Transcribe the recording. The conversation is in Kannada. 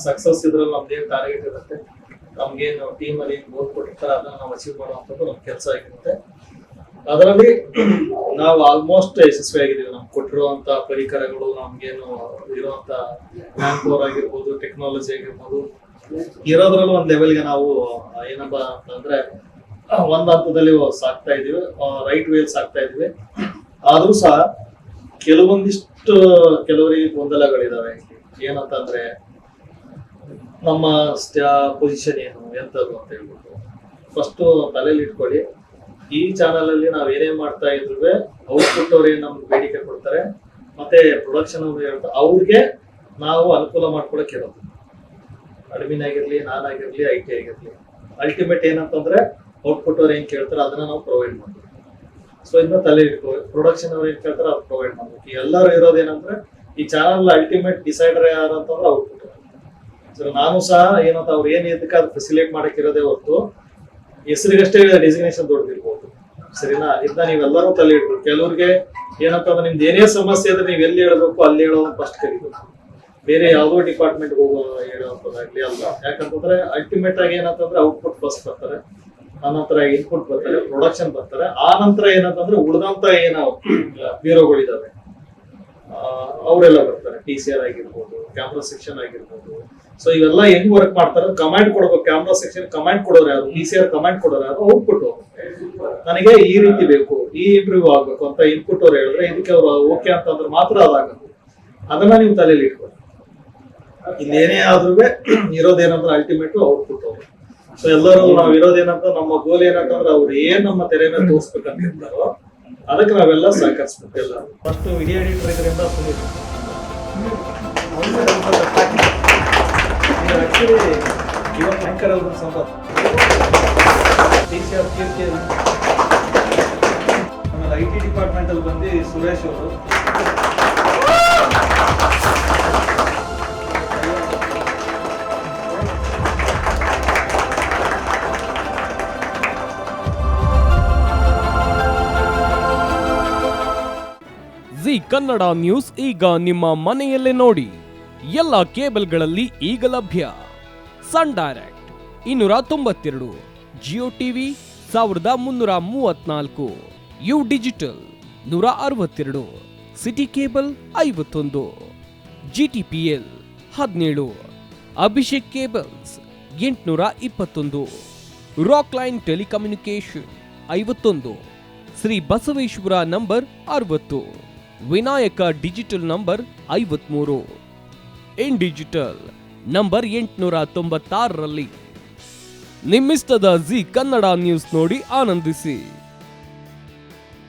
ಸಕ್ಸಸ್ ಇದ್ರಲ್ಲಿ ನಮ್ದೇನ್ ಟಾರ್ಗೆಟ್ ಇರುತ್ತೆ, ನಮ್ಗೇನು ಟೀಮ್ ಅಲ್ಲಿ ಗೋಲ್ ಕೊಟ್ಟಿರ್ತಾರೆ ಅದನ್ನ ನಾವು ಅಚೀವ್ ಮಾಡುವಂಥದ್ದು ನಮ್ ಕೆಲಸ ಆಗಿರುತ್ತೆ. ಅದರಲ್ಲಿ ನಾವು ಆಲ್ಮೋಸ್ಟ್ ಯಶಸ್ವಿ ಆಗಿದ್ದೀವಿ. ನಮ್ಗೆ ಕೊಟ್ಟಿರುವಂತ ಪರಿಕರಗಳು, ನಮ್ಗೇನು ಇರುವಂತ ಮ್ಯಾನ್ ಪವರ್ ಆಗಿರ್ಬೋದು, ಟೆಕ್ನಾಲಜಿ ಆಗಿರ್ಬೋದು, ಇರೋದ್ರಲ್ಲೂ ಒಂದ್ ಲೆವೆಲ್ಗೆ ನಾವು ಏನಪ್ಪಾ ಅಂತಂದ್ರೆ ಒಂದ್ ಹಂತದಲ್ಲಿ ಸಾಕ್ತಾ ಇದೀವಿ, ರೈಟ್ ವೇಲ್ ಸಾಕ್ತಾ ಇದೀವಿ. ಆದ್ರೂ ಸಹ ಕೆಲವರಿಗೆ ಗೊಂದಲಗಳಿದಾವೆ. ಏನಂತಂದ್ರೆ ನಮ್ಮ ಪೊಸಿಷನ್ ಏನು ಎಂತದ್ದು ಅಂತ ಹೇಳ್ಬಿಟ್ಟು ಫಸ್ಟ್ ತಲೆಯಲ್ಲಿ ಇಟ್ಕೊಳ್ಳಿ. ಈ ಚಾನಲ್ ಅಲ್ಲಿ ನಾವ್ ಏನೇ ಮಾಡ್ತಾ ಇದ್ರು ಔಟ್ಪುಟ್ ಅವ್ರು ಏನ್ ನಮ್ಗೆ ಬೇಡಿಕೆ ಕೊಡ್ತಾರೆ, ಮತ್ತೆ ಪ್ರೊಡಕ್ಷನ್ ಅವ್ರು ಹೇಳ್ತಾರೆ, ಅವ್ರಿಗೆ ನಾವು ಅನುಕೂಲ ಮಾಡ್ಕೊಳಕ್ ಇರೋದು. ಅಡ್ಮಿನ್ ಆಗಿರ್ಲಿ, ನಾನಾಗಿರ್ಲಿ, IT ಆಗಿರ್ಲಿ, ಅಲ್ಟಿಮೇಟ್ ಏನಂತಂದ್ರೆ ಔಟ್ಪುಟ್ ಅವ್ರು ಏನ್ ಕೇಳ್ತಾರೆ ಅದನ್ನ ನಾವು ಪ್ರೊವೈಡ್ ಮಾಡ್ತೀವಿ. ಸೊ ಇದನ್ನ ತಲೆ ಇಟ್ಕೊಳ್ಳಿ. ಪ್ರೊಡಕ್ಷನ್ ಅವ್ರು ಏನ್ ಕೇಳ್ತಾರೆ ಅದು ಪ್ರೊವೈಡ್ ಮಾಡ್ಬೇಕು. ಎಲ್ಲರೂ ಇರೋದೇನಂದ್ರೆ ಈ ಚಾನಲ್ ಅಲ್ಟಿಮೇಟ್ ಡಿಸೈಡರ್ ಯಾರು ಅಂತಂದ್ರೆ ಔಟ್ಪುಟ್. ಸೊ ನಾನು ಸಹ ಏನಂತ ಅವ್ರು ಏನ್ ಇದಕ್ಕೆ ಅದು ಫೆಸಿಲೇಟ್ ಮಾಡಕ್ ಇರೋದೇ ಹೊರತು ಹೆಸರಿಗಷ್ಟೇ ಡೆಸಿಗ್ನೇಷನ್ ದೊಡ್ಡದಿರ್ಬೋದು. ಸರಿನಾ? ಇದನ್ನ ನೀವೆಲ್ಲರೂ ತಲೆ ಇಟ್ಬೇಕು. ಕೆಲವ್ರಿಗೆ ಏನಂತಂದ್ರೆ ನಿಮ್ದು ಏನೇ ಸಮಸ್ಯೆ ಇದ್ರೆ ನೀವ್ ಎಲ್ಲಿ ಹೇಳ್ಬೇಕು ಅಲ್ಲಿ ಹೇಳೋದನ್ನ ಫಸ್ಟ್ ಕಲಿಬೇಕು. ಬೇರೆ ಯಾವ್ದೋ ಡಿಪಾರ್ಟ್ಮೆಂಟ್ ಹೋಗೋ ಹೇಳೋದಾಗ್ಲಿ ಅಲ್ಲ. ಯಾಕಂತಂದ್ರೆ ಅಲ್ಟಿಮೇಟ್ ಆಗಿ ಏನಂತಂದ್ರೆ ಔಟ್ಪುಟ್ ಫಸ್ಟ್ ಬರ್ತಾರೆ, ಆನಂತರ ಇನ್ಪುಟ್ ಬರ್ತಾರೆ, ಪ್ರೊಡಕ್ಷನ್ ಬರ್ತಾರೆ. ಆ ನಂತರ ಏನಂತಂದ್ರೆ ಉಳಿದಂತ ಏನೋ ಬ್ಯೂರೋಗಳಿದಾವೆ ಅವರೆಲ್ಲ ಬರ್ತಾರೆ. TCR ಆಗಿರ್ಬೋದು, ಕ್ಯಾಮ್ರಾ ಸೆಕ್ಷನ್ ಆಗಿರ್ಬೋದು. ಸೊ ಇವೆಲ್ಲ ಹೆಂಗ್ ವರ್ಕ್ ಮಾಡ್ತಾರೆ, ಕಮಾಂಡ್ ಕೊಡ್ಬೇಕು. ಕ್ಯಾಮ್ರಾ ಸೆಕ್ಷನ್ ಕಮಾಂಡ್ ಕೊಡೋರು ಯಾರು, TCR ಕಮಾಂಡ್ ಕೊಡೋರು ಯಾರು, ಔಟ್ಪುಟ್ ನನಗೆ ಈ ರೀತಿ ಬೇಕು, ಈ ಇಂಪ್ರೂವ್ ಆಗ್ಬೇಕು ಅಂತ ಇನ್ಪುಟ್ ಅವ್ರು ಹೇಳಿದ್ರೆ ಇದಕ್ಕೆ ಅವ್ರು ಓಕೆ ಅಂತಂದ್ರೆ ಮಾತ್ರ ಅದಾಗದು. ಅದನ್ನ ನೀವು ತಲೆಯಲ್ಲಿ ಇಟ್ಕೊಳ್ಳಿ. ಇನ್ನೇನೇ ಆದ್ರೂ ಇರೋದೇನಂದ್ರೆ ಅಲ್ಟಿಮೇಟ್ ಔಟ್ಪುಟ್ ಅವರು. ಸೊ ಎಲ್ಲರೂ ನಾವ್ ಇರೋದೇನಂತ ನಮ್ಮ ಗೋಲ್ ಏನಂತಂದ್ರೆ ಅವ್ರು ಏನ್ ನಮ್ಮ ತೆರೆ ಮೇಲೆ ತೋರಿಸ್ಬೇಕಂತ ಇರ್ತಾರೋ ಅದಕ್ಕೆ ನಾವೆಲ್ಲ ಸಹಕರಿಸ್ಬೇಕು. ಎಲ್ಲ ಫಸ್ಟ್ ವಿಡಿಯೋ ಎಡಿಟರ್ ಇದರಿಂದ ಆಮೇಲೆ IT ಡಿಪಾರ್ಟ್ಮೆಂಟ್ ಅಲ್ಲಿ ಬಂದು ಸುರೇಶ್ ಅವರು, ಜಿ ಕನ್ನಡ ನ್ಯೂಸ್ ಈಗ ನಿಮ್ಮ ಮನೆಯಲ್ಲೇ ನೋಡಿ. ಎಲ್ಲ ಕೇಬಲ್ಗಳಲ್ಲಿ ಈಗ ಲಭ್ಯ. Sun Direct 292, Jio TV 1334, U Digital 162, City Cable 51, GTPL 17, Abhishek cables 821, Rock Line telecommunication 51, Shri Basaveshwara number 60, Vinayaka digital number 53, In Digital number 896ರಲ್ಲಿ. ನಿಮ್ಮಿಸ್ತದ ಜಿ ಕನ್ನಡ ನ್ಯೂಸ್ ನೋಡಿ ಆನಂದಿಸಿ.